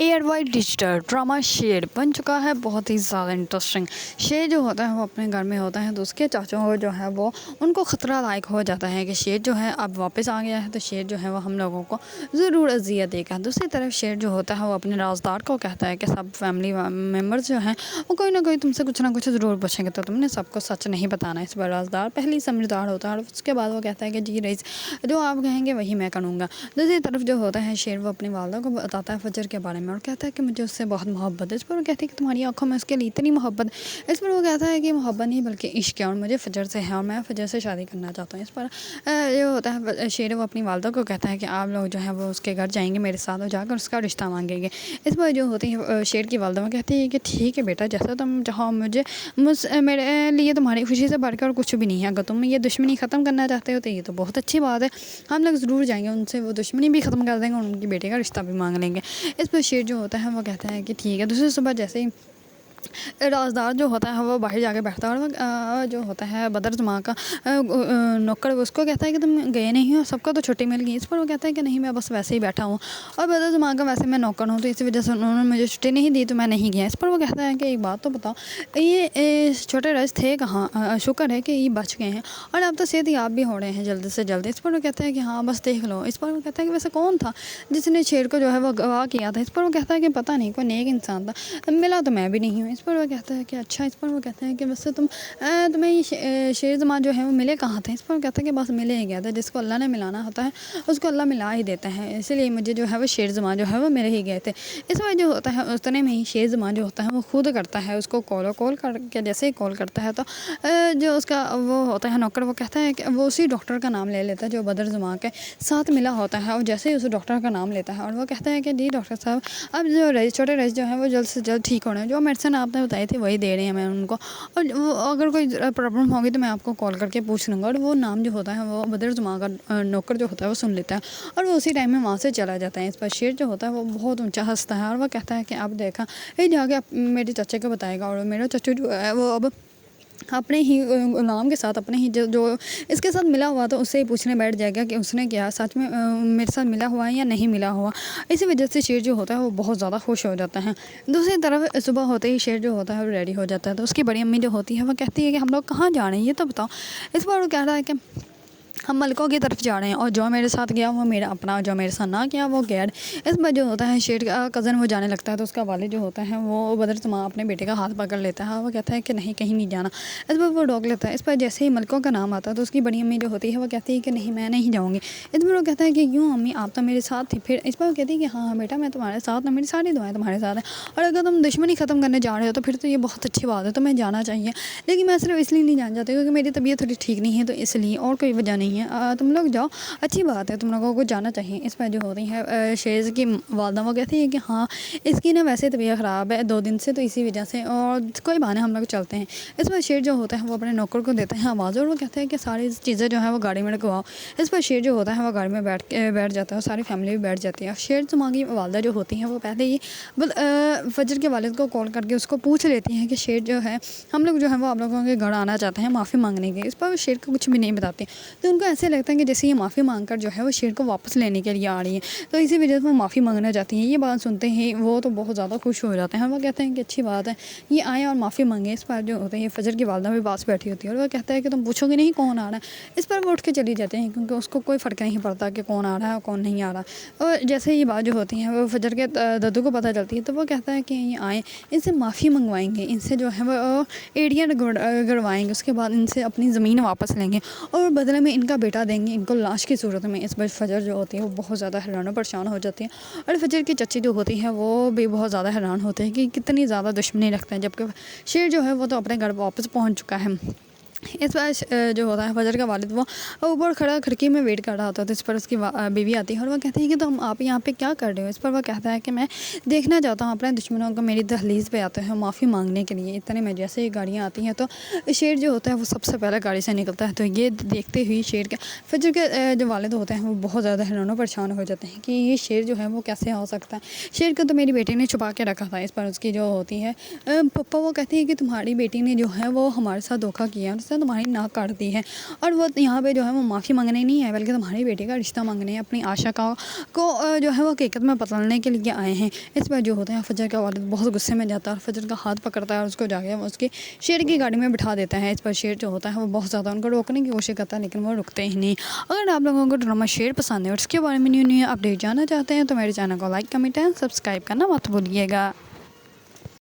Air wide digital drama शेर बन चुका है बहुत ही ज़्यादा इंटरेस्टिंग। शेर जो होता है वो अपने घर में होता है तो उसके चाचों को जो है वो उनको ख़तरा लायक हो जाता है कि शेर जो है अब वापस आ गया है तो शेर जो है वो हम लोगों को ज़रूर अजियत देगा। दूसरी तरफ शेर जो होता है वो अपने राजदार को कहता है कि सब फैमिली मेम्बर्स जो हैं वो कोई ना कोई तुमसे कुछ ना कुछ ज़रूर पूछेंगे तो तुमने सबको सच नहीं बताना। इस पर राजदार पहले ही समझदार होता है और उसके बाद वो कहता है कि जी रईस जो आप कहेंगे वही मैं करूँगा। दूसरी तरफ जो होता है शेर वो अपनी वालदा को बताता है फजर के बारे में और कहता है कि मुझे उससे बहुत मोहब्बत है। इस पर वो कहती है कि तुम्हारी आंखों में उसके लिए इतनी मोहब्बत। इस पर वो कहता है कि मोहब्बत नहीं बल्कि इश्क है और मुझे फजर से है और मैं फजर से शादी करना चाहता हूँ। इस पर जो होता है शेर वो अपनी वालदा को कहता है कि आप लोग जो है वो उसके घर जाएंगे मेरे साथ और जाकर उसका रिश्ता मांगेंगे। इस पर जो होती है शेर की वालदा वो कहती है कि ठीक है बेटा जैसा तुम चाहो, मेरे लिए तुम्हारी खुशी से बढ़कर कुछ भी नहीं है। अगर तुम ये दुश्मनी ख़त्म करना चाहते हो तो ये तो बहुत अच्छी बात है, हम लोग ज़रूर जाएंगे उनसे, वो दुश्मनी भी ख़त्म कर देंगे और उनकी बेटे का रिश्ता भी मांग लेंगे। इस पर शेर जो होता है वो कहता है कि ठीक है। दूसरी सुबह जैसे ही राजदार जो होता है वो बाहर जाके बैठता है और वो जो होता है बदर जमा का नौकर उसको कहता है कि तुम गए नहीं हो, सबको तो छुट्टी मिल गई। इस पर वो कहता है कि नहीं मैं बस वैसे ही बैठा हूँ और बदर जमा का वैसे मैं नौकर हूँ तो इसी वजह से उन्होंने मुझे छुट्टी नहीं दी तो मैं नहीं गया। इस पर वो कहता है कि एक बात तो बताओ, ये छोटे राज थे कहाँ, शुक्र है कि ये बच गए हैं और अब तो सेहत याब भी हो रहे हैं जल्दी से जल्दी। इस पर वो कहता है कि हाँ बस देख लो। इस पर वो कहता है कि वैसे कौन था जिसने शेर को जो है वो गवाह किया था। इस पर वो कहता है कि पता नहीं, कोई नेक इंसान था, मिला तो मैं भी नहीं हूँ। इस पर वो कहता है कि अच्छा। इस पर वो कहते हैं कि वैसे तुम्हें ये शेर ज़मान जो है वो मिले कहाँ थे। इस पर वो कहता है कि बस मिले ही गया था, जिसको अल्लाह ने मिलाना होता है उसको अल्लाह मिला ही देता है, इसीलिए मुझे जो है वो शेर ज़मान जो है वो मिले ही गए थे। इस पर जो होता है उतने में ही शेर ज़मान जो होता है वो खुद करता है उसको कॉल करके, जैसे ही कॉल करता है तो जो उसका वो होता है नौकर वो कहता है कि वो उसी डॉक्टर का नाम ले लेता है जो बदर ज़मान के साथ मिला होता है और जैसे ही उस डॉक्टर का नाम लेता है और वो कहता है कि जी डॉक्टर साहब अब जो छोटे रईस जो है वो जल्द से जल्द ठीक होने, जो मेडिसिन आपने बताई थी वही दे रहे हैं मैं उनको, और वो अगर कोई प्रॉब्लम होगी तो मैं आपको कॉल करके पूछ लूँगा। और वो नाम जो होता है वो बदर ज़मान का नौकर जो होता है वो सुन लेता है और वो उसी टाइम में वहाँ से चला जाता है। इस पर शेर जो होता है वो बहुत ऊंचा हंसता है और वो कहता है कि अब देखा ये जाके मेरे चाचे को बताएगा और मेरा चाचू जो है वो अब अपने ही गुलाम के साथ अपने ही जो इसके साथ मिला हुआ तो उससे ही पूछने बैठ जाएगा कि उसने क्या सच में मेरे साथ मिला हुआ है या नहीं मिला हुआ। इसी वजह से शेर जो होता है वो बहुत ज़्यादा खुश हो जाता है। दूसरी तरफ सुबह होते ही शेर जो होता है वो रेडी हो जाता है तो उसकी बड़ी अम्मी जो होती है वो कहती है कि हम लोग कहाँ जा रहे हैं ये तो बताओ। इस बार वो कह रहा है कि हम मलकों की तरफ जा रहे हैं और जो मेरे साथ गया वो मेरा अपना, जो मेरे साथ ना गया वो गैर। इस पर जो होता है शेर का कज़न वो जाने लगता है तो उसका वालिद जो होता है वो बदर ज़मान अपने बेटे का हाथ पकड़ लेता है। वो कहता है कि नहीं कहीं नहीं जाना। इस पर वो रोक लेता है। इस पर जैसे ही मलकों का नाम आता है तो उसकी बड़ी अम्मी जो होती है वो कहती है कि नहीं मैं नहीं जाऊँगी। इस पर वो कहता है कि यूँ अम्मी आप तो मेरे साथ थी। फिर इस पर वो कहती है कि हाँ बेटा मैं तुम्हारे साथ हूँ, मेरी सारी दुआएं तुम्हारे साथ हैं और अगर तुम दुश्मनी ख़त्म करने जा रहे हो तो फिर तो ये बहुत अच्छी बात है, तुम्हें जाना चाहिए। लेकिन मैं सिर्फ इसलिए नहीं जाना चाहती क्योंकि मेरी तबीयत थोड़ी ठीक नहीं है तो इसलिए, और कोई वजह नहीं है। तुम लोग जाओ, अच्छी बात है, तुम लोगों को जाना चाहिए। इस पर जो होती है शेर की वालदा वो कहती है कि हाँ इसकी ना वैसे तबीयत ख़राब है 2 दिन से तो इसी वजह से, और कोई बहाने हम लोग चलते हैं। इस पर शेर जो होता है वो अपने नौकर को देता है आवाज़ और वो कहते हैं कि सारी चीज़ें जो है वो गाड़ी में रखवाओ। इस पर शेर जो होता है वो गाड़ी में बैठ जाता है और सारी फैमिली भी बैठ जाती है। शेर ज़मान की वालदा जो होती है वो पहले ही फजर के वालिद को कॉल करके उसको पूछ लेती हैं कि शेर जो है हम लोग जो है वो आप लोगों के घर आना चाहते हैं माफ़ी मांगने के। इस पर शेर को कुछ भी नहीं बताते तो उनको ऐसे लगता है कि जैसे ये माफ़ी मांगकर जो है वो शेर को वापस लेने के लिए आ रही है तो इसी वजह से वो माफ़ी मांगना चाहती हैं। ये बात सुनते ही वो तो बहुत ज़्यादा खुश हो जाते हैं। वो कहते हैं कि अच्छी बात है ये आए और माफ़ी मांगे। इस पर जो होते हैं फजर की वालदा भी पास बैठी होती है और वह कहता है कि तुम पूछोगे नहीं कौन आ रहा है। इस पर वो उठ के चली जाते हैं क्योंकि उसको कोई फ़र्क नहीं पड़ता कि कौन आ रहा है और कौन नहीं आ रहा। और जैसे ये बात जो होती है वो फजर के दादू को पता चलती है तो वो कहता है कि ये आए इनसे माफ़ी मंगवाएंगे, इनसे जो है वो एड़ियाँ गड़वाएंगे, उसके बाद इनसे अपनी ज़मीन वापस लेंगे और बदले में इनका बेटा देंगे इनको लाश की सूरत में। इस पर फजर जो होती है वो बहुत ज़्यादा हैरान और परेशान हो जाती है और फजर की चच्ची जो होती है वो भी बहुत ज़्यादा हैरान होते हैं कि कितनी ज़्यादा दुश्मनी रखते हैं, जबकि शेर जो है वो तो अपने घर वापस पहुंच चुका है। इस बार जो होता है फजर का वालिद वो ऊपर खड़ा खिड़की में वेट कर रहा होता है तो इस पर उसकी बीवी आती है और वह कहती है कि तुम आप यहाँ पे क्या कर रहे हो। इस पर वह कहता है कि मैं देखना चाहता हूँ अपने दुश्मनों को मेरी दहलीज़ पे आते हैं माफ़ी मांगने के लिए। इतने में जैसे ही गाड़ियाँ आती हैं तो शेर जो होता है वो सबसे पहले गाड़ी से निकलता है तो ये देखते हुए शेर के फजर के जो वालिद होते हैं वो बहुत ज़्यादा हैरान और परेशान हो जाते हैं कि ये शेर जो है वो कैसे हो सकता है, शेर को तो मेरी बेटी ने छुपा के रखा था। इस पर उसकी जो होती है पप्पा वो कहती है कि तुम्हारी बेटी ने जो है वो हमारे साथ धोखा किया, उसने तुम्हारी नाक काट दी है। और वो यहाँ पे जो है वो माफ़ी मांगने नहीं है, बल्कि तुम्हारी बेटी का रिश्ता मांगने, अपनी आशा का को जो है वो हकीकत में बदलने के लिए आए हैं। इस पर जो होता है फजर का वालिद बहुत गुस्से में जाता है और फजर का हाथ पकड़ता है और उसको जाके वो उसकी शेर की गाड़ी में बिठा देता है। इस पर शेर जो होता है वो बहुत ज़्यादा उनको रोकने की कोशिश करता है, लेकिन वो रुकते ही नहीं। अगर आप लोगों को ड्रामा शेर पसंद है और इसके बारे में न्यू न्यू अपडेट जानना चाहते हैं तो मेरे चैनल को लाइक, कमेंट एंड सब्सक्राइब करना मत भूलिएगा।